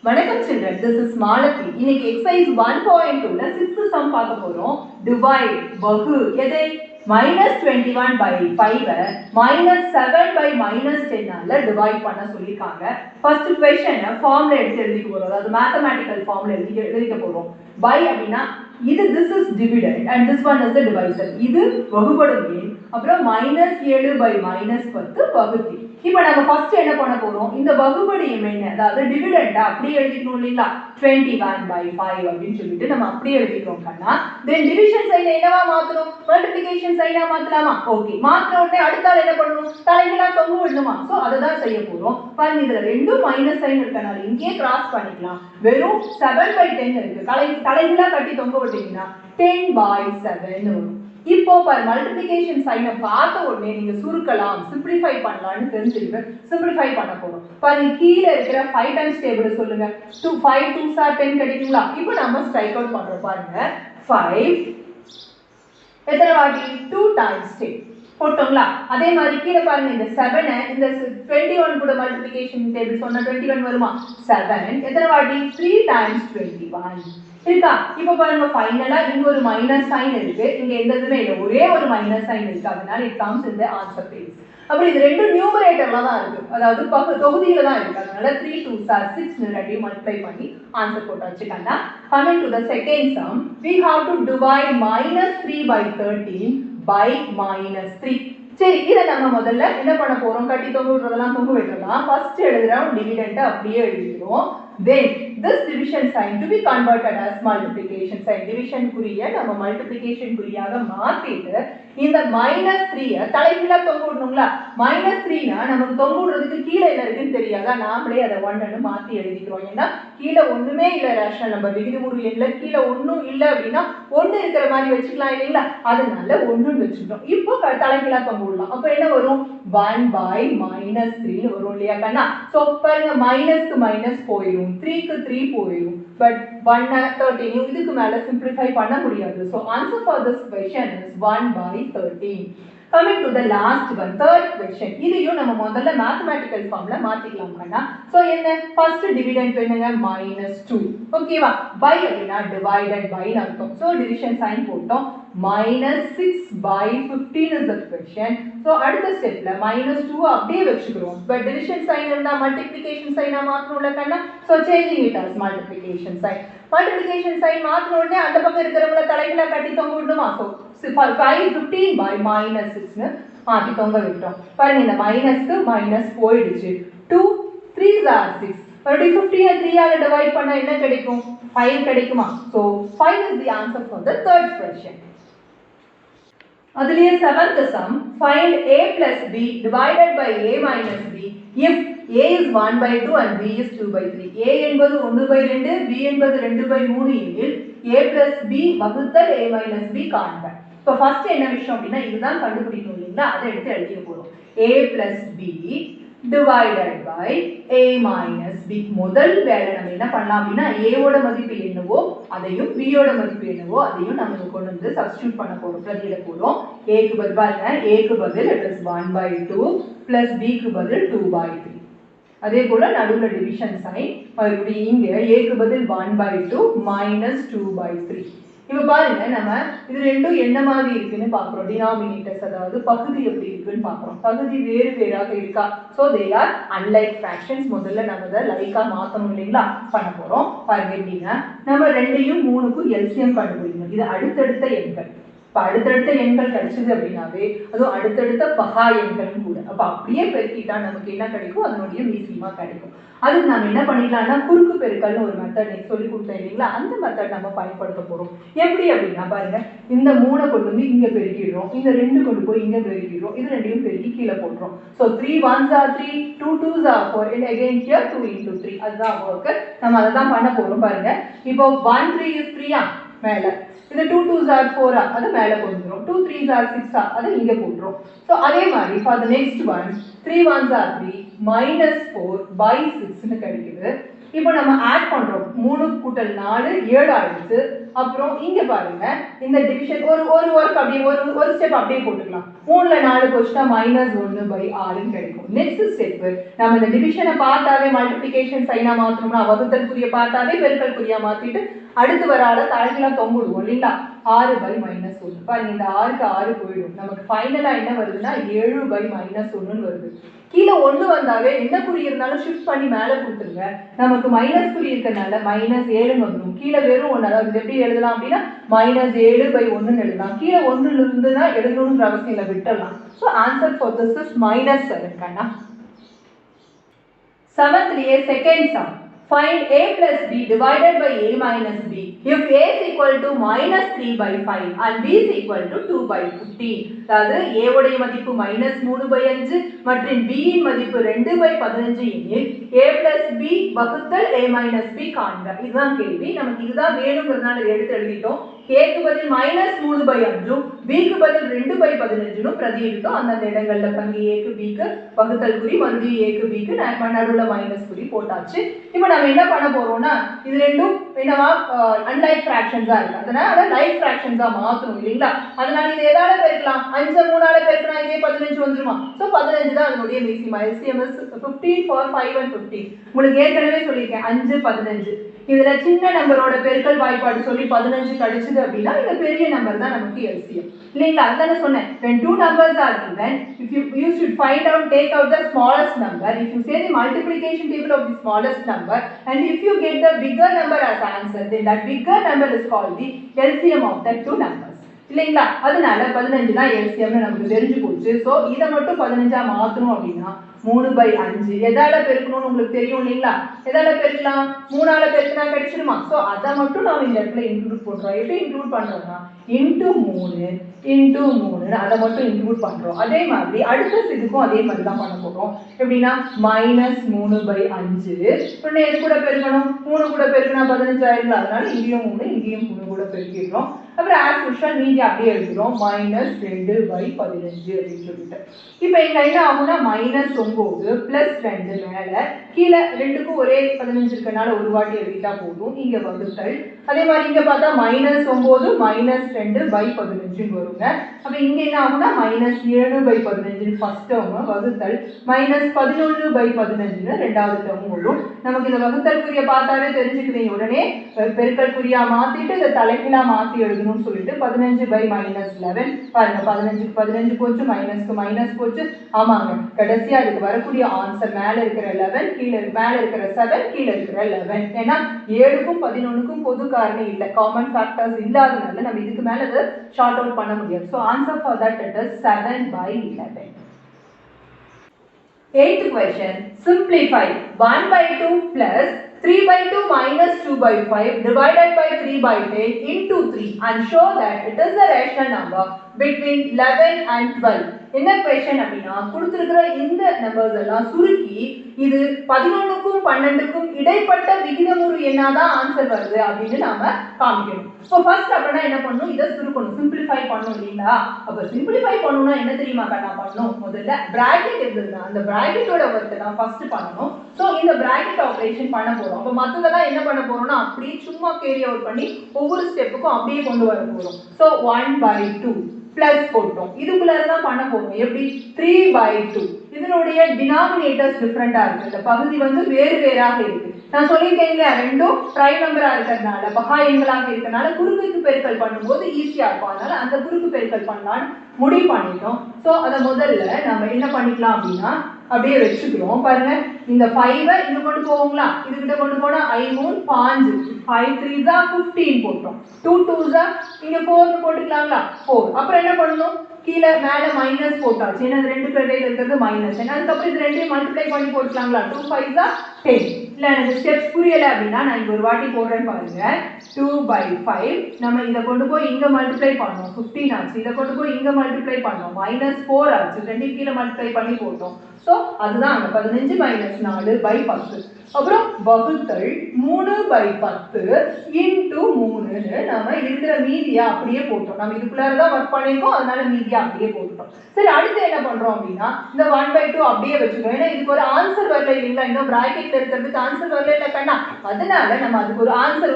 வணக்கம் children, this is Malathi. இன்னைக்கு exercise 1.2ல 6th sum பார்க்க போறோம். divide வகு எதை -21 by 5 -7 by -10 ஆல divide பண்ண சொல்லிருக்காங்க. first question ஃபார்முலா எடுத்து எழுதிக்க போறோம். அதாவது மேத்தமேட்டிக்கல் ஃபார்முலா எழுதிக்க போறோம். by அப்படினா இது this is dividend and this one is the divisor. இது வகுபடும் எண். அப்புறம் -7 by -10 வகுத்தி. இப்போ நம்ம ஃபர்ஸ்ட் என்ன பண்ண போறோம், இந்த வகுபடு எண் அதாவது டிவிடெண்ட் அப்படியே எழுதிக்கணும் இல்லீங்களா, 21 by 5 அப்படினு சொல்லிட்டு நம்ம அப்படியே எழுதிக்கிறோம் கண்ணா. தென் டிவிஷன் சைனை என்னவா மாத்தணும், மல்டிப்ளிகேஷன் சைனா மாத்தலாமா? ஓகே, மாத்தின உடனே அடுத்தால என்ன பண்ணணும், தலைகீழா தொங்க விடணுமா? சோ அத தான் செய்ய போறோம். பாருங்க, இதுல ரெண்டும் மைனஸ் சைன் இருக்கனால இங்கே கிராஸ் பண்ணிக்கலாம். வெறும் 7 by 10 இருக்கு, தலைகீழா கட்டி தொங்க விட்டீங்கன்னா 10 by 7 வரும். இப்போ பார் மல்டிப்ளிகேஷன் சைனை பார்த்த உடனே நீங்க சுருக்கலாம், சிம்பிளிஃபை பண்ணலாம்னு தெரிஞ்சுக்கிட்டு சிம்பிளிஃபை பண்ண போறோம். பாருங்க, கீழ இருக்கிற 5 டைம்ஸ் டேபிள் சொல்லுங்க. 5 2s are 10 கிடைக்குங்களா? இப்போ நம்ம ஸ்ட்ரைக் அவுட் பண்றோம். பாருங்க, 5 எத்தனை வாட்டி 2 times 10 போட்டோங்களா? அதே மாதிரி கீழே பாருங்க, இந்த 7 இந்த 21 கூட மல்டிப்ளிகேஷன் டேபிள் சொன்னா 21 வருமா? 7 எத்தனை வாட்டி 3 times 21 இருக்கா? இப்போ பாருங்க, ஃபைனலா இங்க ஒரு மைனஸ் சைன் இருக்கு, இங்க எந்த இதுமே இல்ல, ஒரே ஒரு மைனஸ் சைன் இருக்கு, அதனால it comes in the answer base. அப்ப இது ரெண்டு நியூமரேட்டர்ல தான் இருக்கு, அதாவது தொகுதியில தான் இருக்கு, அதனால 3 2s are 6 னு ரெண்டையும் மல்டிப்ளை பண்ணி ஆன்சர் போட்டாச்சு கண்ணா. coming to the second sum, we have to divide -3 by 13 by -3. சரி, இத நம்ம முதல்ல என்ன பண்ண போறோம், கட்டி தொங்க விடுறதெல்லாம் தொங்க விட்டுறலாம். ஃபர்ஸ்ட் எழுதுறோம் டிவிடெண்ட் அப்படியே எழுதிக்கிறோம். then this division sign to be converted as multiplication sign. division குறியை நம்ம மல்டிப்ளிகேஷன் குறியாக மாத்திட்டு இந்த -3 தலைகீழா தொங்க விடணும்ல. -3 னா நமக்கு தொங்க விடுறதுக்கு கீழ என்ன இருக்குன்னு தெரியாதா, நாமளே அதை 1 ன்னு மாத்தி எழுதிக்கிறோம். ஏன்னா கீழ ஒண்ணுமே இல்ல, ரேஷனல் நம்பர் விகிதமுறு எண்ல கீழ ஒண்ணும் இல்ல அப்படின்னா 1 இருக்கிற மாதிரி வச்சுக்கலாம் இல்லீங்களா, அதனால 1 ன்னு வெச்சுட்டோம். இப்போ தலைகீழா தொங்க விடலாம். அப்ப என்ன வரும், 1 by -3 வரும் இல்லையா கண்ணா? சோ பாருங்க, மைனஸ்க்கு மைனஸ் போயிடும், 3 க்கு 3 போயிடும், பட் 1 13 இதுக்கு மேல சிம்பிளிஃபை பண்ண முடியாது. So answer for this question is 1 by 13. coming to the last one, third question. இதையும் நம்ம முதல்ல மேத்தமேட்டிக்கல் ஃபார்ம்ல மாத்திக்கலாம் கண்ணா. சோ என்ன, ஃபர்ஸ்ட் டிவிடெண்ட் என்னங்க, -2. ஓகேவா? பை அப்படினா டிவைடட் பை னு அர்த்தம். சோ டிவிஷன் சைன் போட்டோம். -6 by 15 is the question. So அடுத்த ஸ்டெப்ல -2 அப்படியே வெச்சுக்கிறோம். பட் டிவிஷன் சைன் இருந்தா மல்டிப்ளிகேஷன் சைனா மாத்தணும்ல கண்ணா. So changing it as multiplication sign. Multiplication sign மாத்தின உடனே அந்த பக்கம் இருக்கிறவங்கள தலைகீழா கட்டி தொங்க விடணுமா? சோ 5 15 by -6 னு மாத்தி தொங்க விட்டோம். பாருங்க, இந்த மைனஸ்க்கு மைனஸ் போயிடுச்சு. 2 3s are 6. மறுபடியும் 15 3 ஆல டிவைட் பண்ணா என்ன கிடைக்கும், 5 கிடைக்குமா? So 5 is the answer for the third question. அதுலயே seventh sum, find a plus b divided by a minus b if a is 1 by 2 and b is 2 by 3. a என்பது 1 by 2, b என்பது 2 by 3 எனில் a plus b வகுத்தல் a minus b காண்க. இப்போ first என்ன விஷயம் அப்படின்னா, இதுதான் கண்டுபிடிக்கணும் இல்லைங்களா, அதை எடுத்து எழுதிக்க போறோம். a plus b divided by a minus b. முதல் வேலை நம்ம என்ன பண்ணலாம் அப்படின்னா, a ஓட மதிப்பு என்னவோ அதையும் b ஓட மதிப்பு என்னவோ அதையும் நம்ம கொண்டு வந்து சப்ஸ்டிட்யூட் பண்ண போறோம், பிரதியிட போறோம். a க்கு பதில் பாருங்க, a க்கு பதில் it is 1 by 2 plus b க்கு பதில் 2 by 3. அதே போல நடுவுல டிவிஷன் சைன், மறுபடியும் இங்க a க்கு பதில் 1 by 2 minus 2 by 3. இப்போ பாருங்க, நம்ம இது ரெண்டும் என்ன மாதிரி இருக்குன்னு பாக்குறோம். டினாமினேட்டர்ஸ் அதாவது பகுதி எப்படி இருக்குன்னு பாக்குறோம். பகுதி வேறு வேறாக இருக்கா? So they are unlike fractions. முதல்ல நம்ம இத லைக்கா மாத்தணும் இல்லீங்களா, பண்ண போறோம். பாருங்க, எப்படின்னா நம்ம 2யும் 3க்கும் எல்சிஎம் கண்டுபிடிக்கணும். இது அடுத்தடுத்த எண்கள். இப்ப அடுத்தடுத்த எண்கள் கிடைச்சது அப்படின்னாவே அதுவும் அடுத்தடுத்த பகா எண்களும் கூட. அப்ப அப்படியே பெருக்கிட்டா நமக்கு என்ன கிடைக்கும், அதனுடைய மீசியமா கிடைக்கும். அதுக்கு நம்ம என்ன பண்ணிக்கலாம்னா, குறுக்கு பெருக்கல்னு ஒரு மெத்தட் நீங்க சொல்லி கொடுத்தேன் இல்லைங்களா, அந்த மெத்தட் நம்ம பயன்படுத்த போறோம். எப்படி அப்படின்னா பாருங்க, இந்த 3 கொண்டு வந்து இங்க பெருக்கிடுறோம், இந்த 2 கொண்டு போய் இங்க பெருக்கிடுறோம், இது ரெண்டையும் பெருக்கி கீழே போடுறோம். So 3 1s are 3, 2 2s are 4 and again here 2 into 3. அதுதான் வர்க். நம்ம அதை தான் பண்ண போறோம். பாருங்க, இப்போ 1 3 is 3 மேல, இது 2 2s are 4 அது மேல போடுறோம், 2 3s are 6 அதை இங்க போடுறோம். சோ அதே மாதிரி for the next one 3 1s are 3 minus 4 by 6 னு கிடைக்குது. இப்போ நம்ம ஆட் பண்றோம். 3 கூட்டல் 4 7 ஆயிடுச்சு. அப்புறம் இங்க பாருங்க இந்த டிவிஷன் ஒரு ஒரு ஒர்க் அப்படியே ஒரு ஸ்டெப் அப்படியே போட்டுக்கலாம். 3ல 4 போச்சுன்னா -1/6 கிடைக்கும். நெக்ஸ்ட் ஸ்டெப் நம்ம இந்த டிவிஷனை பார்த்தாவே மல்டிப்ளிகேஷன் சைனா மாத்தணும்னா வகுத்தல் குறியை பார்த்தாவே பெருக்கல் குறியா மாத்திட்டு அடுத்து வர ஆள தலைகீழா தொங்கிடுவோம் இல்லைங்களா? 6/-1 பாருங்க, இந்த 6க்கு 6 போயிடும். நமக்கு ஃபைனலா என்ன வருதுன்னா 7/-1 வருது. கீழே 1 வந்தாவே என்ன குறி இருந்தாலும் ஷிஃப்ட் பண்ணி மேலே கொடுத்துருங்க. நமக்கு மைனஸ் குறி இருக்கிறதுனால -7 வந்துடும். கீழே வெறும் 1, அதாவது எப்படி எழுதலாம் அப்படின்னா -7/1 எழுதலாம். கீழே 1 இருந்துன்னா எழுதணும்ன்ற அவசியம் இல்லை, விட்டுடலாம். So answer for this is -7 கண்ணா. 7th second sum. Find a plus b divided by a minus b if a is equal to -3/5 and b is equal to 2/15. அதாவது a உடைய மதிப்பு -3/5 மற்றும் b இன் மதிப்பு 2/15 எனில் a plus b வகுத்தல் a minus b காண்க. இதுதான் கேள்வி. நமக்கு இதுதான் வேணும்ங்கிறதுனால எடுத்து எழுதிட்டோம். a க்கு பதில் -3/5 b க்கு பதில் 2/15 பிரதியிட்டோம். அந்த இடங்கள்ல பங்கு a க்கு b க்கு வகுத்தல் குறி, மறுபடியும் a க்கு b க்கு நடுவுல மைனஸ் குறி போட்டாச்சு. இப்போ நம்ம என்ன பண்ண போறோம்னா இது ரெண்டும் என்னவா அன்லைக் ஃபிராக்ஷன்ஸா இருக்கு. அதனால லைக் ஃபிராக்ஷன்ஸா மாத்தணும் இல்லீங்களா? அதனால இது எதால பெருக்கலாம்? 5 3ஆல பெருக்கினா இதே 15 வந்துருமா? சோ 15 தான் அதனுடைய maximum. LCM is 15 for 5 and 15. உங்களுக்கு ஏற்கனவே சொல்லிருக்கேன் 5 15. இதுல சின்ன நம்பரோட பெருக்கல் வாய்ப்பாடு சொல்லி 15 கிடைச்சது அப்படின்னா இந்த பெரிய நம்பர் தான் நமக்கு LCM இல்லீங்களா? அதானே சொன்னேன். when two numbers are given, if you should find out, take out the smallest number. If you say the multiplication table of the smallest number and if you get the bigger number as answer, then that bigger number is called the LCM of the two numbers இல்லீங்களா? அதனால 15 தான் LCM னு நமக்கு தெரிஞ்சு போச்சு. So இத மட்டும் 15ஆ மாத்தணும் அப்படினா 3/5 எதால பெருக்கணும்னு உங்களுக்கு தெரியும் இல்லீங்களா? எதால பெருக்கலாம்? 3ஆல பெருக்கினா கிடைச்சிருமா? சோ அத மட்டும் நாம இந்த இடத்துல இன்க்ளூட் பண்றோம். எப்படி இன்க்ளூட் பண்றோம்னா *3 அத மட்டும் இன்க்ளூட் பண்றோம். அதே மாதிரி அடுத்த இதுக்கும் அதே மாதிரி தான் பண்ண போறோம். எப்படின்னா -3/5 உடனே எது கூட பெருக்கணும்? 3 கூட பெருக்கினா 15 ஆயிடும்ல. அதனால இங்கேயும் 3 இங்கேயும் 3 கூட பெருக்கிடுறோம். அப்புறம் as usual மீதி அப்படியே எழுதுறோம் -2/15 அப்படின்னு சொல்லிட்டு. இப்போ இங்க என்ன ஆகும்னா -9 +2 மேல கீழே ரெண்டுக்கும் ஒரே 15 இருக்கனால ஒரு வாட்டி எழுதிட்டா போதும். இங்க வகுத்தல். அதே மாதிரி இங்க பார்த்தா -9 -2/15 வருங்க. அப்ப இங்க என்ன ஆகும்னா -7/15 ஃபர்ஸ்ட் டேர்ம் வகுத்தல் -11/15 ரெண்டாவது டேர்ம் வரும். நமக்கு இந்த வகுத்தல் குறியை பார்த்தாவே தெரிஞ்சுக்குவீங்க. உடனே பெருக்கல் குறியா மாத்திட்டு இதை தலைகீழா மாத்தி எழுதணும்னு சொல்லிட்டு 15/-11 பாருங்க, 15க்கு 15 போச்சு, மைனஸ்க்கு மைனஸ் போச்சு. ஆமாங்க, கடைசியா அதுக்கு வரக்கூடிய ஆன்சர் மேல இருக்கிற 11 கீழே மேல இருக்கிற 7 கீழே இருக்கிற 11. ஏன்னா 7க்கும் 11க்கும் பொது காரணி இல்ல, காமன் ஃபேக்டர்ஸ் இல்லாதனால நம்ம இதுக்கு மேல இதை ஷார்ட் அவுட் பண்ண முடியாது. So answer for that it is 7/11. 8th question. Simplify 1/2 plus 3/2 minus 2/5 divided by 3/10 into 3 and show that it is a rational number between 11 and 12. என்ன क्वेश्चन அப்படினா கொடுத்திருக்கிற இந்த நம்பர்ஸ் எல்லாம் சுருக்கி இது 11க்கும் 12க்கும் இடைப்பட்ட விகிதமுறு எண்ணாதான் ஆன்சர் வருது அப்படின்னு நாம காமிக்கணும். சோ ஃபர்ஸ்ட் அப்படினா என்ன பண்ணனும்? இத சுருக்கணும், சிம்பிளிஃபை பண்ணனும் இல்லீங்களா? அப்ப சிம்பிளிஃபை பண்ணனும்னா என்ன தெரியுமா கண்ணா பண்ணனும்? முதல்ல பிராக்கெட் இருக்குதுன்னா அந்த பிராக்கெட்டோட வர்க் தான் ஃபர்ஸ்ட் பண்ணனும். சோ இந்த பிராக்கெட் ஆபரேஷன் பண்ண போறோம். அப்ப மத்ததெல்லாம் என்ன பண்ண போறோம்னா அப்படியே சும்மா கேரி அவுட் பண்ணி ஒவ்வொரு ஸ்டெப்புக்கும் அப்படியே கொண்டு வர போறோம். சோ 1/2 பிளஸ் போட்டோம். இதுக்குள்ள தான் பண்ண போறோம். எப்படி? 3/2. இதனுடைய டினாமினேட்டர்ஸ் டிஃபரண்டா இருக்கு. இந்த பகுதி வந்து வேறு வேறாக இருக்கு. நான் சொல்லிருக்கேங்க, ரெண்டும் பிரைம் நம்பரா இருக்கிறதுனால பகா எண்களாக இருக்கிறதுனால குறுக்கு பெருக்கல் பண்ணும்போது ஈஸியா இருக்கும். அதனால அந்த குறுக்கு பெருக்கல் பண்ணலாம்னு முடிவு பண்ணிட்டோம். சோ அத முதல்ல நம்ம என்ன பண்ணிக்கலாம் அப்படின்னா அப்படியே வச்சுக்கிறோம். பாருங்க, இந்த 5 இங்க கொண்டு போவோங்களா? இதுகிட்ட கொண்டு போனா 5 5 5 3 15 போட்டோம். 2 2 இங்க 4 போட்டுக்கலாங்களா? 4. அப்புறம் என்ன பண்ணனும்? கீழே மேல மைனஸ் போட்டாச்சு. ஏன்னா இது ரெண்டு இடையில இருக்கிறது மைனஸ். ஏன்னா அதுக்கப்புறம் இது ரெண்டையும் மல்டிப்ளை பண்ணி போட்டுக்கலாங்களா? 2 5 10. இல்ல எனக்கு ஸ்டெப்ஸ் புரியல அப்படின்னா நான் இங்க ஒரு வாட்டி போடுறேன் பாருங்க. 2/5 நம்ம இத கொண்டு போய் இங்க மல்டிப்ளை பண்ணோம், 15 ஆச்சு. இத கொண்டு போய் இங்க மல்டிப்ளை பண்ணோம், -4 ஆச்சு. ரெண்டையும் கீழே மல்டிப்ளை பண்ணி போட்டோம். ஸோ அதுதான் அங்கே 15 மைனஸ் 4/10. அப்புறம் வகுத்தல் 3/10 இன்ட்டு 3ன்னு நம்ம இருக்கிற மீதியா அப்படியே போட்டோம். நம்ம இதுக்குள்ளார தான் ஒர்க் பண்ணியிருக்கோம், அதனால மீதியா அப்படியே போட்டுட்டோம். சரி, அடுத்து என்ன பண்றோம் அப்படின்னா இந்த 1/2 அப்படியே வச்சுக்கிறோம். ஏன்னா இதுக்கு ஒரு ஆன்சர் வரல இல்லைங்களா, இன்னும் பிராக்கெட்ல இருக்கிறதுக்கு ஆன்சர் வரல இல்லை கண்ணா, அதனால நம்ம அதுக்கு ஒரு ஆன்சர்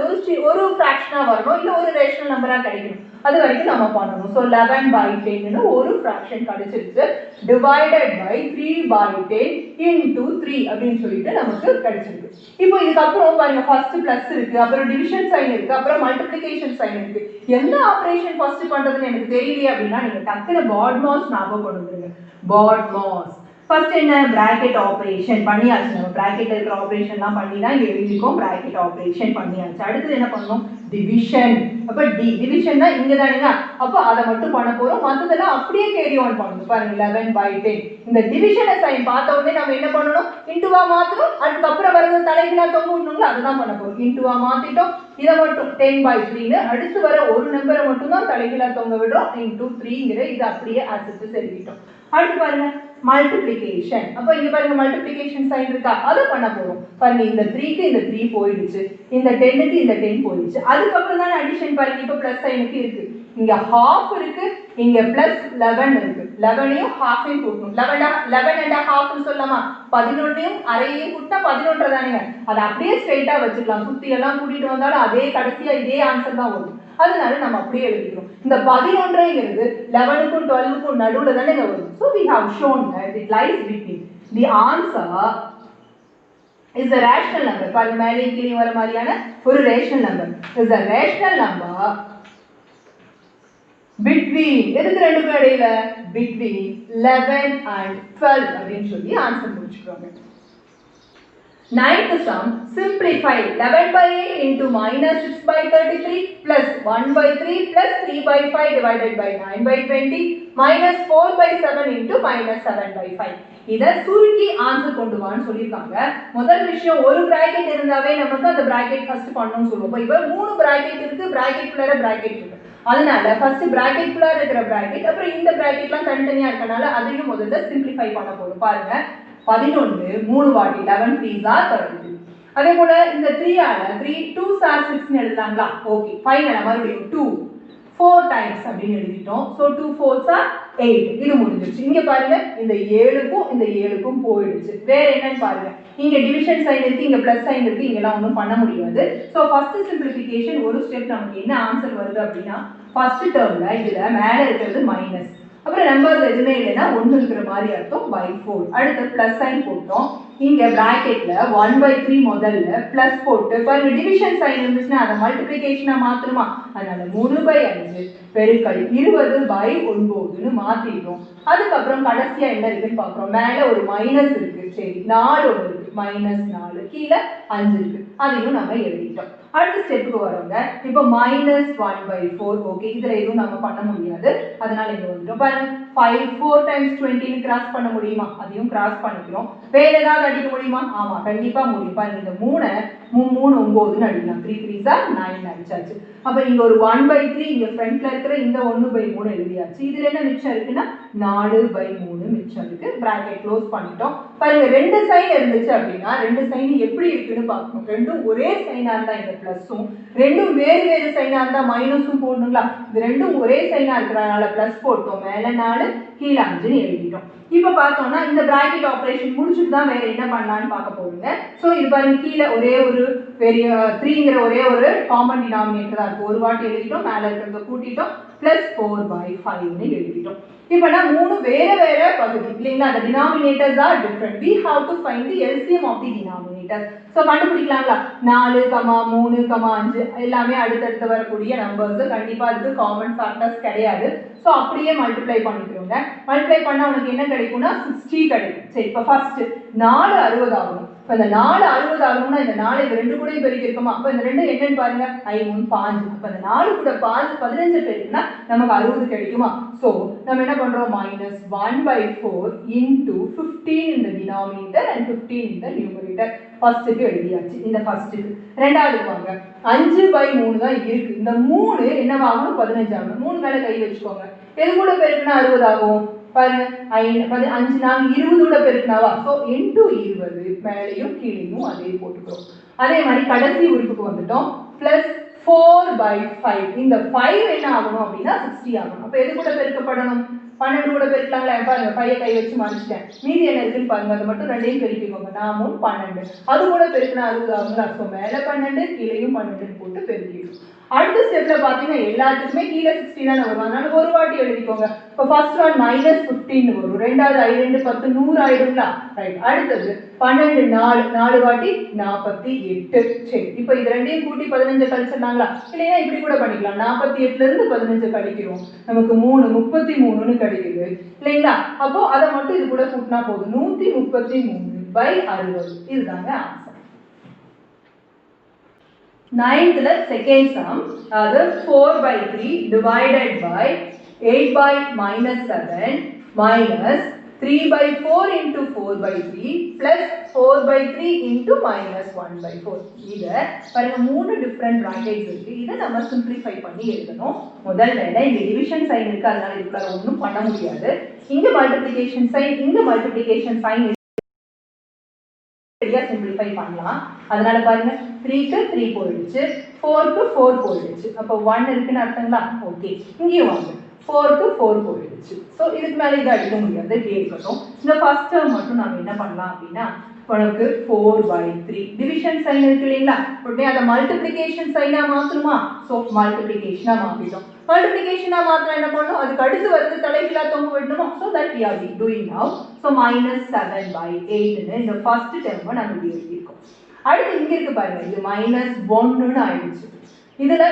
ஒரு ஃபிராக்ஷனா வரணும், இல்லை ஒரு ரேஷனல் நம்பரா கிடைக்கணும். அது வரைக்கும் நம்ம பண்ணணும். ஸோ 11/10 ஒரு ஃபிராக்ஷன் கிடைச்சிருச்சு, டிவைடட் பை 3/10 இன்டூ 3 அப்படின்னு சொல்லிட்டு நமக்கு கிடைச்சிருக்கு. இப்போ இதுக்கப்புறம் பாருங்க, ஃபர்ஸ்ட் பிளஸ் இருக்கு, அப்புறம் டிவிஷன் சைன் இருக்கு, அப்புறம் மல்டிப்ளிகேஷன் சைன் இருக்கு. எந்த ஆபரேஷன் ஃபர்ஸ்ட் பண்றதுன்னு எனக்கு தெரியலையே அப்படின்னா நீங்க டக்குனு பாட்மாஸ் ஞாபகம் கொண்டு வந்துருங்க. பாட்மாஸ் ஃபர்ஸ்ட் என்ன, பிராக்கெட் ஆபரேஷன் பண்ணியாச்சு. நம்ம பிராக்கெட்ல இருக்கிற ஆபரேஷன்லாம் பண்ணி தான் இங்க எழுதிருக்கோம். பிராக்கெட் ஆபரேஷன் பண்ணியாச்சு. அடுத்து என்ன பண்ணணும், டிவிஷன். அப்ப டிவிஷன் தான் இங்க தானுங்க, அப்ப அதை மட்டும் பண்ண போறோம். மற்றதெல்லாம் அப்படியே கேரி ஆன் பண்ணணும். பாருங்க 11/10 இந்த டிவிஷனை சைன் பார்த்த உடனே நம்ம என்ன பண்ணணும், இன்டுவா மாத்தணும். அதுக்கப்புறம் வரது தலைகீழா தொங்க விடணுங்களா, அதுதான் பண்ண போறோம். இன்டுவா மாத்திட்டோம், இதை மட்டும் 10/3ன்னு அடுத்து வர ஒரு நம்பரை மட்டும் தான் தலைகீழா தொங்க விடுறோம். இன்டூ 3ங்கிற இது அப்படியே அசத்து எழுதிட்டோம். அடுத்து பாருங்க மல்டிப்ளிகேஷன். அப்ப இங்க பாருங்க மல்டிப்ளிகேஷன் சைன் இருக்கா, அதை பண்ண போறோம். பாருங்க இந்த 3க்கு இந்த 3 போயிடுச்சு, இந்த 10க்கு இந்த 10 போயிடுச்சு. அதுக்கப்புறம் தான் அடிஷன் பாருங்க, இப்ப பிளஸ் சைனுக்கு இருக்கு, இங்க half இருக்கு, இங்க பிளஸ் 11 இருக்கு. 11ஐயும் halfஐயும் கூட்டணும். 11 and half னு சொல்லலாமா, 11ஐயும் அரையையும் கூட்டினா 11 தானேங்க. அதை அப்படியே ஸ்ட்ரைட்டா வச்சுக்கலாம். சுத்தி எல்லாம் கூட்டிட்டு வந்தாலும் அதே கடைசியா இதே ஆன்சர் தான் வரும். அதனால நம்ம அப்படியே எழுதிக்கிறோம். இந்த 11ங்கிறது 11க்கும் 12க்கும் நடுவுல தானே வரும். So we have shown that it lies between. The answer is a rational number. பாருங்க மேலே கீழே வர மாதிரியான ஒரு rational number. is a rational number between எதுக்கு ரெண்டுக்கும் இடையில, between 11 and 12 அப்படின்னு சொல்லி answer முடிச்சுக்கிறோம். Ninth sum, simplify 11/8 into minus 6/33 plus 1/3 plus 3/5 divided by 9/20 minus 4/7 into minus 7/5. இதை சுருக்கி ஆன்சர் கொண்டு வான்னு சொல்லியிருக்காங்க. முதல் விஷயம், ஒரு பிராக்கெட் இருந்தாவே நமக்கு அந்த பிராக்கெட் ஃபர்ஸ்ட் பண்ணணும்னு சொல்லுவோம். இப்போ 3 பிராக்கெட் இருக்கு, பிராக்கெட்குள்ளார பிராக்கெட் இருக்கு, அதனால ஃபர்ஸ்ட் பிராக்கெட்குள்ளார இருக்கிற பிராக்கெட் அப்புறம் இந்த பிராக்கெட்லாம் தனித்தனியா இருக்கனால அதையும் முதல்ல சிம்பிளிஃபை பண்ண போறோம். பாருங்க 11 3 வாட்டி 11 3s are 32. அதே போல இந்த 3 ஆல 3 2s are 6 ன்னு எழுதலாங்களா, ஓகே ஃபைனலா மறுபடியும் 2 4 டைம்ஸ் அப்படின்னு எழுதிட்டோம். So 2 4s are 8. இது முடிஞ்சிருச்சு. இங்க பாருங்க இந்த 7க்கும் இந்த 7க்கும் போயிடுச்சு. வேற என்னன்னு பாருங்க, இங்க டிவிஷன் சைன் இருக்கு, இங்க பிளஸ் சைன் இருக்கு, இங்கெல்லாம் ஒன்றும் பண்ண முடியாது. சோ ஃபர்ஸ்ட் சிம்பிளிஃபிகேஷன் ஒரு ஸ்டெப் நமக்கு என்ன ஆன்சர் வருது அப்படின்னா, ஃபர்ஸ்ட் டேர்ம்ல இதுல மேல இருக்கிறது மைனஸ், அப்புறம் நம்பர்ஸ் எதுவுமே இல்லைன்னா 1 இருக்கிற மாதிரி அர்த்தம் /4. அடுத்து பிளஸ் சைன் போட்டோம், இங்க பிராக்கெட்ல 1/3 முதல்ல பிளஸ் போட்டு பாருங்க டிவிஷன் சைன் இருந்துச்சுன்னா அதை மல்டிப்ளிகேஷனா மாத்தணுமா, அதனால 3/5 பெருக்கல் 20/9ன்னு மாத்திட்டோம். அதுக்கப்புறம் கடைசியா என்ன இருக்குன்னு பாக்குறோம். மேல ஒரு மைனஸ் இருக்கு, சரி 4 ஒன்று இருக்கு, -4 கீழே 5 இருக்கு, அதையும் நம்ம எழுதிட்டோம். அடுத்த ஸ்டெப்புக்கு வரோங்க. இப்போ -1/4. ஓகே, இதுல எதுவும் நம்ம பண்ண முடியாது, அதனால இங்க வந்துட்டோம். பாருங்க 5 4 டைம்ஸ் 20 கிராஸ் பண்ண முடியுமா, அதையும் கிராஸ் பண்ணிக்கிறோம். வேற ஏதாவது அடிக்க முடியுமா, ஆமா கண்டிப்பா முடியும். பாருங்க இந்த 3 3 9ன்னு அடிக்கலாம். 3 3s are 9 அடிச்சாச்சு. அப்ப இங்க ஒரு 1/3 இங்க ஃப்ரண்ட்ல இருக்கிற இந்த 1/3 எழுதியாச்சு. இதுல என்ன மிச்சம் இருக்குன்னா 4/3 மிச்சம் இருக்கு. பிராக்கெட் க்ளோஸ் பண்ணிட்டோம். பாருங்க ரெண்டு சைன் இருந்துச்சு அப்படின்னா ரெண்டு சைன் எப்படி இருக்குன்னு பார்க்கணும். ரெண்டும் ஒரே சைனா இருந்தா இந்த பிளஸும், ரெண்டும் வேறு வேறு சைனா இருந்தா மைனஸும் போடணுங்களா. இது ரெண்டும் ஒரே சைனா இருக்கிறதுனால பிளஸ் போட்டோம், மேல 4 கீழே 5ன்னு எழுதிட்டோம். இப்ப பார்த்தோம்னா இந்த பிராக்கெட் ஆபரேஷன் முடிச்சுட்டு தான் வேற என்ன பண்ணலாம்னு பார்க்க போறீங்க. சோ இது பாருங்க கீழே ஒரே ஒரு பெரிய 3ங்கிற ஒரே ஒரு காமன் டினாமினேட்டர் தான் இருக்கு. ஒரு வாட்டி எழுதிட்டோம், மேல இருக்கிறத கூட்டிட்டோம், பிளஸ் 4/5ன்னு எழுதிட்டோம். இப்போ நான் 3 வேற வேற பகுதி இல்லைங்களா, the denominators are different. We have to find the LCM of the denominators. So கண்டுபிடிக்கலாங்களா, 4, 3, 5 எல்லாமே அடுத்தடுத்து வரக்கூடிய நம்பர்ஸ். கண்டிப்பா அதுக்கு காமன் ஃபேக்டர்ஸ் கிடையாது. ஸோ அப்படியே மல்டிப்ளை பண்ணிக்கிறோங்க. மல்டிப்ளை பண்ணா உனக்கு என்ன கிடைக்கும்னா 60 கிடைக்கும். சரி, இப்போ ஃபர்ஸ்ட் 4 60 ஆகணும். இப்போ இந்த 4 60 ஆகணும்னா இந்த 4 இது ரெண்டு கூட பெருக்கி இருக்குமா, அப்போ இந்த ரெண்டு என்னன்னு பாருங்க, 5 3 5. அப்போ இந்த 4 கூட 15 பெருக்குனா நமக்கு 60 கிடைக்குமா. ஸோ நம்ம என்ன பண்றோம், -1/4 into 15 in the denominator and 15 in the numerator. ஃபர்ஸ்ட்டுக்கு எழுதியாச்சு. இந்த ஃபர்ஸ்ட்டுக்கு. ரெண்டாவதுக்கு வாங்க, 5/3 தான் இருக்கு. இந்த 3 என்னவாகும் 15 ஆகும். 3 மேல கை வச்சுக்கோங்க. எது கூட பெருக்கினா 60 ஆகும் பாருங்க. 5 நாங்க 20 பெருக்கினாவா, ஸோ இன்டூ 20 மேலேயும் கீழேயும் அதே போட்டுக்கிறோம். அதே மாதிரி கடைசி உறுப்புக்கு வந்துட்டோம். பிளஸ் 4/5. இந்த 5 என்ன ஆகணும் அப்படின்னா 60 ஆகணும். அப்போ எது கூட பெருக்கப்படணும், 12 கூட பெருக்கலாங்களா, பாருங்க 5 கை வச்சு மறைச்சிட்டேன். மீதி என்ன இருக்குன்னு பாருங்க, அது மட்டும் ரெண்டையும் பெருக்கிக்கோங்க. 4 12, அது கூட பெருக்கினா 60 ஆகுங்களா, ஸோ மேலே 12 கீழேயும் 12 போட்டு பெருக்கிடும். அடுத்த ஸ்டெப்ல பாத்தீங்கன்னா எல்லாத்துக்குமே கீழே 60 தானே வரும், அதனால ஒரு வாட்டி எழுதிக்கோங்க. இப்போ ஃபர்ஸ்ட் ஒன் -15 வரும், ரெண்டாவது 2 10 100 ஆயிடுங்களா, ரைட். அடுத்தது 12 4 வாட்டி 48. சரி, இப்போ இது ரெண்டையும் கூட்டி 15 கழிச்சிடலாங்களா, இல்லையா இப்படி கூட பண்ணிக்கலாம். 48ல இருந்து 15 கழிக்கிறோம், நமக்கு 3 33ன்னு கிடைக்குது இல்லைங்களா. அப்போ அதை மட்டும் இது கூட கூட்டினா போதும், 133/60. இதுதாங்க ஆன்சர். 9th second sum, அது 4/3 divided by 8/-7 minus 3/4 into 4/3 plus 4/3 into -1/4. இதை பாருங்க 3 டிஃப்ரெண்ட் brackets இருக்கு. இதை நம்ம சிம்பிளிஃபை பண்ணி எழுதணும். முதல் வேலை இங்க டிவிஷன் சைன் இருக்கு, அதனால இதுக்குள்ள ஒன்றும் பண்ண முடியாது. இங்க மல்டிப்ளிகேஷன் சைன், இங்க மல்டிப்ளிகேஷன் சைன் சிம்பிளிஃபை பண்ணலாம். அதனால பாருங்க 3க்கு 3 போயிடுச்சு, 4க்கு 4 போயிடுச்சு. அப்போ 1 இருக்குன்னு அர்த்தங்களா, ஓகே. இங்கேயும் வாங்க 4க்கு 4 போயிடுச்சு. ஸோ இதுக்கு மேலே இதை அடிக்க முடியாது, இப்படி இருக்கட்டும். இந்த ஃபர்ஸ்ட் டேர்ம் மட்டும் நம்ம என்ன பண்ணலாம் அப்படின்னா, உனக்கு 4/3 டிவிஷன் சைன் இருக்கு இல்லைங்களா, உடனே அதை மல்டிப்ளிகேஷன் சைனா மாற்றணுமா, ஸோ மல்டிப்ளிகேஷனா மாற்றிட்டோம். மல்டிப்ளிகேஷனா மாத்திரம் என்ன பண்ணணும், அதுக்கு அடுத்து வந்து தலைகீழா தொங்க விடணுமா, so that we are doing now. So -7/8ன்னு இந்த ஃபர்ஸ்ட் டேர்மை நம்ம இப்படி எழுதியிருக்கோம். அடுத்து இங்க இருக்கு பாருங்க, இது -1ன்னு ஆயிடுச்சு. இதுல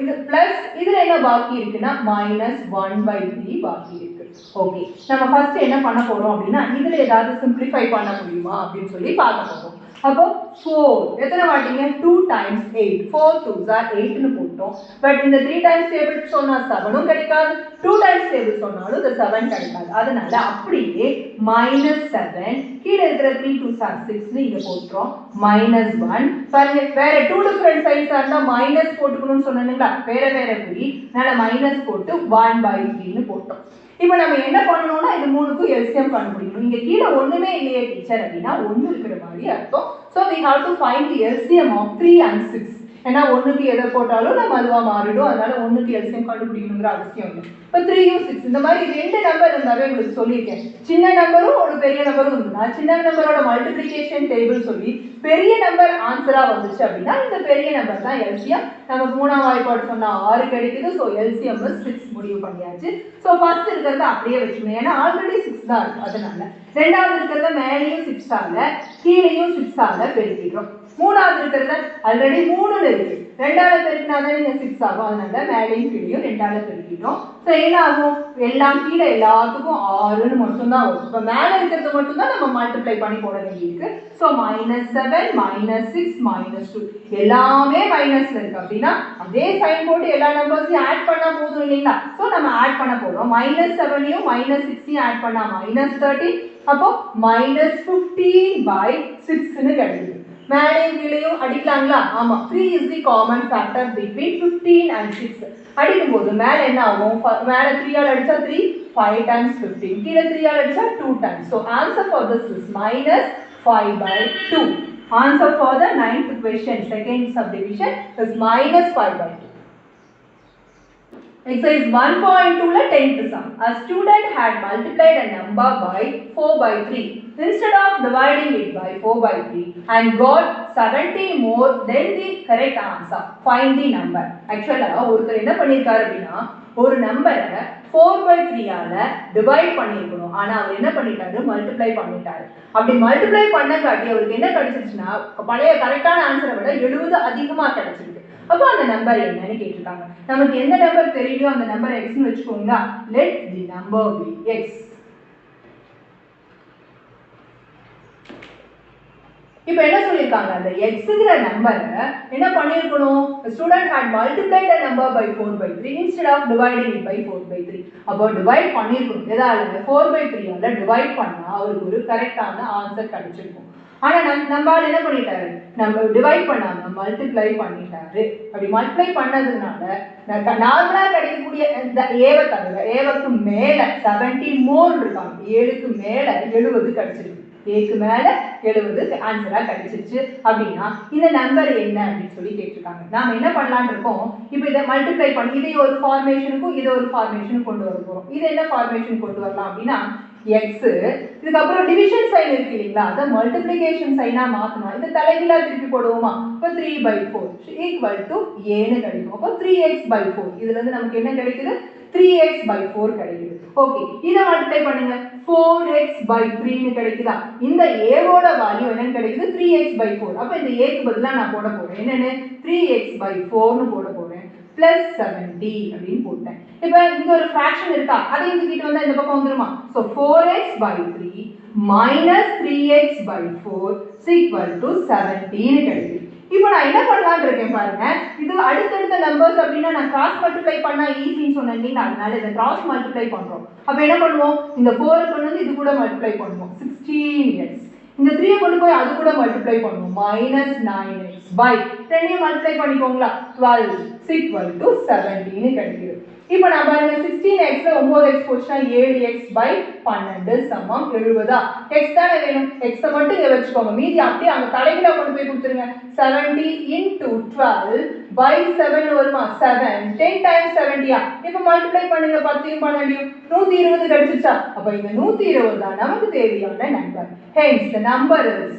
இது பிளஸ், இதுல என்ன பாக்கி இருக்குன்னா -1/3 பாக்கி இருக்கு. ஓகே, நம்ம ஃபர்ஸ்ட் என்ன பண்ண போறோம் அப்படின்னா, இதுல ஏதாவது சிம்பிளிஃபை பண்ண முடியுமா அப்படின்னு சொல்லி பார்க்க போறோம். அப்போ 4 எத்தனை வாட்டிங்க, 2 times 8, 4 2s are 8ன்னு போட்டோம். பட் இந்த 3 times டேபிள் சொன்னா 7ம் கிடைக்காது, 2 times டேபிள் சொன்னாலும் இந்த 7 கிடைக்காது. அதனால அப்படியே -7 கீழே இருக்கிற 3 2s are 6ன்னு இங்க போட்டுறோம். -1 பாருங்க, வேற 2 டிஃபரண்ட் சைன்ஸா இருந்தா மைனஸ் போட்டுக்கணும்னு சொன்னீங்களா, வேற வேற குறி, அதனால மைனஸ் போட்டு 1/3ன்னு போட்டோம். இப்போ நம்ம என்ன பண்ணணும்னா, இது 3க்கும் எல்சிஎம் கண்டுபிடிக்கணும். இங்க கீழே ஒண்ணுமே இல்லையே டீச்சர் அப்படின்னா 1 இருக்கிற மாதிரி அர்த்தம். So we have to find the LCM of 3 and 6. ஏன்னா 1க்கு எதை போட்டாலும் நம்ம அதுவா மாறிடும், அதனால 1க்கு எல்சிஎம் கண்டுபிடிக்கணுங்கிற அவசியம் இல்லை. இப்போ 3யும் 6 இந்த மாதிரி 2 நம்பர் இருந்தாவே உங்களுக்கு சொல்லியிருக்கேன். சின்ன நம்பரும் ஒரு பெரிய நம்பரும் இருந்ததுன்னா சின்ன நம்பரோட மல்டிப்ளிகேஷன் டேபிள் சொல்லி பெரிய நம்பர் ஆன்சரா வந்துச்சு அப்படின்னா இந்த பெரிய நம்பர் தான் எல்சிஎம். நமக்கு 3ஆம் வாய்ப்பாடு சொன்னா 6 கிடைக்குது. ஸோ எல்சிஎம் 6 முடிவு பண்ணியாச்சு. ஸோ ஃபர்ஸ்ட் இருக்கிறத அப்படியே வச்சுக்கணும், ஏன்னா ஆல்ரெடி 6 தான் இருக்கு. அதனால ரெண்டாவது இருக்கிறத மேலேயும் 6ஆல கீழேயும் 6ஆல பெருக்கிடுறோம். மூணாவது இருக்கிறத ஆல்ரெடி 3 இருக்கு, ரெண்டாவது பெருக்கினாதான் நீங்க 6 ஆகும். அதனால மேலேயும் கீழேயும் ரெண்டாவது பெருக்கிட்டோம். ஸோ என்ன ஆகும், எல்லாம் கீழே எல்லாத்துக்கும் 6ன்னு மட்டும் தான் வரும். இப்போ மேலே இருக்கிறது மட்டும் தான் நம்ம மல்டிப்ளை பண்ணி போட வேண்டியிருக்கு. ஸோ -7 -6 -2 எல்லாமே மைனஸ்ல இருக்கு அப்படின்னா அதே சைன் போட்டு எல்லா நம்பர்ஸையும் ஆட் பண்ணா போதும் இல்லைங்களா. ஸோ நம்ம ஆட் பண்ண போறோம். -7யும் -6யும் ஆட் பண்ணா -13, அப்போ -15/6ன்னு கிடைக்குது. மேலேயும் கீழேயும் அடிக்கலாங்களா, ஆமா. 3 is the common factor between 15 and 6. அடிக்கும் போது மேல என்ன ஆகும், மேல 3 ஆல் அடிச்சா 3, 5 times 15, கீழே 3 ஆல் அடிச்சா 2 times. So answer for this is -5/2. Answer for the 9th question, second subdivision is -5/2. Exercise 1.2 10th sum. A student had multiplied a number by 4/3. Instead of dividing it by 4/3 and got 70 more than the correct answer, find the number. Actually ஒருத்தர் என்ன பண்ணிருக்காரு அப்படின்னா, ஒரு நம்பரை 4/3 ஆல divide பண்ணிருக்கணும், ஆனா அவர் என்ன பண்ணிட்டாரு, மல்டிப்ளை பண்ணிட்டாரு. அப்படி மல்டிப்ளை பண்ணங்காட்டி அவருக்கு என்ன கிடைச்சிருச்சுன்னா, பழைய கரெக்டான ஆன்சரை விட 70 அதிகமா கிடைச்சிருக்கு. அப்போ அந்த நம்பர் என்னன்னு கேட்டிருக்காங்க. நமக்கு எந்த நம்பர் தெரியலையோ அந்த நம்பர் எக்ஸ்னு வச்சுக்கோங்க. Let the number be x. இப்போ என்ன சொல்லிருக்காங்க, அந்த எக்ஸ்ங்கிற நம்பரை என்ன பண்ணிருக்கணும், student had multiplied a number by 4/3 instead of dividing it by 4/3. அப்போ டிவைட் பண்ணிருக்கணும், எதால 4/3 ஆல டிவைட் பண்ணா அவருக்கு ஒரு கரெக்டான ஆன்சர் கிடைச்சிருக்கும். ஆனா நம்மால் என்ன பண்ணிட்டாரு, நம்ம டிவைட் பண்ணாம மல்டிப்ளை பண்ணிட்டாரு. அப்படி மல்டிப்ளை பண்ணதுனால நார்மலா கிடைக்கக்கூடிய இந்த ஏவை தவிர ஏவுக்கு மேல 70 மோர் இருக்காங்க, 7க்கு மேல 70 கிடைச்சிருக்கு, ஏக்கு மேல 70 ஆன்சரா கிடைச்சிருச்சு. அப்படின்னா இந்த நம்பர் என்ன அப்படின்னு சொல்லி கேட்டிருக்காங்க. நாம என்ன பண்ணலாம்னு இருக்கோம், இப்போ இதை மல்டிப்ளை பண்ணி இதை ஒரு ஃபார்மேஷனுக்கும் இதை ஒரு ஃபார்மேஷனுக்கும் கொண்டு வர போறோம். இது என்ன ஃபார்மேஷன் கொண்டு வரலாம் அப்படின்னா x, இதுக்கப்புறம் டிவிஷன் சைன் இருக்கு இல்லைங்களா, அதை மல்டிப்ளிகேஷன் சைனா மாத்தணும். இதை தலைகீழா திருப்பி போடுவோமா, இப்போ 3/4 ஈக்குவல் டு ஏன்னு கிடைக்கும். அப்போ 3x/4 இதுல இருந்து நமக்கு என்ன கிடைக்குது, 3x/4 கிடைக்குது. ஓகே, இதை மல்டிப்ளை பண்ணுங்க, 4x/3 கிடைக்குதா. இந்த ஏவோட வேல்யூ என்னன்னு கிடைக்குது, 3x/4. அப்ப இந்த ஏக்கு பதிலா நான் போட போறேன் என்னன்னு, 3x/4 போட போறேன் plus 70 அப்படின்னு போட்டேன். இப்போ இங்க ஒரு ஃபிராக்ஷன் இருக்கா, அதை இங்கிட்டு வந்தா இந்த பக்கம் வந்துருமா. So 4x/3 minus 3x/4 equal to 17 கிடைக்குது. இப்போ நான் என்ன பண்ணலாம்னு இருக்கேன் பாருங்க, இது அடுத்தடுத்த நம்பர்ஸ் அப்படின்னா நான் கிராஸ் மல்டிப்ளை பண்ணா ஈஸின்னு சொன்னேன், அதனால இதை கிராஸ் மல்டிப்ளை பண்றோம். அப்ப என்ன பண்ணுவோம், இந்த 4 கொண்டு வந்து இது கூட மல்டிப்ளை பண்ணுவோம், 16x. இந்த 3 கொண்டு போய் அது கூட மல்டிப்ளை பண்ணுவோம், minus 9x by 10 மல்டிப்ளை பண்ணிக்கோங்களா, 12 equal to 17 கிடைக்குது. இப்போ நான் பாருங்க 16x ல 9x போச்சுனா 7x/12 சமம் 70. x தானே வேணும், x மட்டும் இங்க வச்சுக்கோங்க, மீதி அப்படியே அங்க தலைகீழா கொண்டு போய் கொடுத்துருங்க. 70 into 12/7 வருமா, 7 10 times 70. இப்போ மல்டிப்ளை பண்ணுங்க, 10 12 120 கிடைச்சிச்சா. அப்ப இந்த 120 தான் நமக்கு தேவையான number. hence the number is,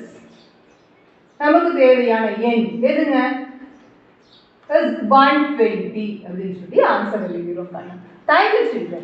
நமக்கு தேவையான எண் எதுங்க, is 120 அப்படின்னு சொல்லி ஆன்சர் எழுதிடுறோம். Thank you children.